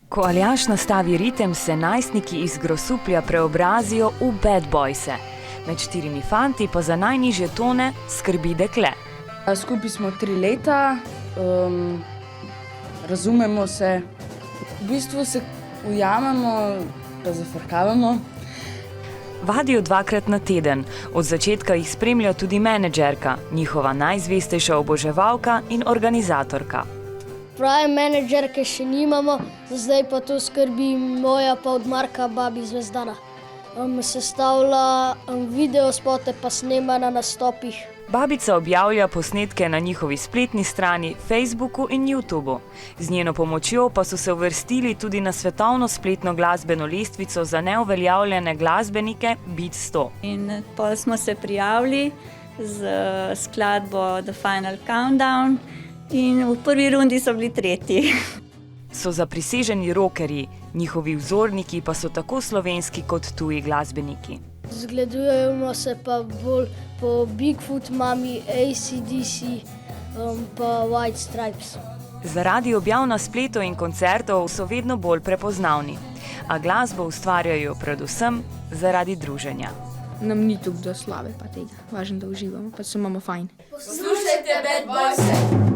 Ko Aljaž nastavi ritem, se najstniki iz Grosuplja preobrazijo v Bad Boyse. Med 4 fanti pa za najnižje tone skrbi dekle. Skupaj smo 3 leta, razumemo se, v bistvu se ujamemo, pa zafrkavamo. Vadijo 2-krat na teden, od začetka jih spremlja tudi menedžerka, njihova najzvestejša oboževalka in organizatorka. Prave menedžerke še nimamo, zdaj pa to skrbi moja pa od Marka babi Zvezdana. Sestavlja videospote pa snema na nastopih. Babica objavlja posnetke na njihovi spletni strani, Facebooku in YouTubu. Z njeno pomočjo pa so se uvrstili tudi na svetovno spletno glasbeno lestvico za neuveljavljene glasbenike Beat 100. In pol smo se prijavili z skladbo The Final Countdown in v prvi rundi so bili 3. So zapriseženi rockerji, njihovi vzorniki pa so tako slovenski kot tuji glasbeniki. Zgledujemo se pa bolj po Bigfoot, Mami, AC/DC pa White Stripes. Zaradi objav na spletu in koncertov so vedno bolj prepoznavni, a glasbo ustvarjajo predvsem zaradi druženja. Nam ni tukaj do slave pa tega, važno, da uživamo, pa se imamo fajn. Poslušajte Bad Boyse!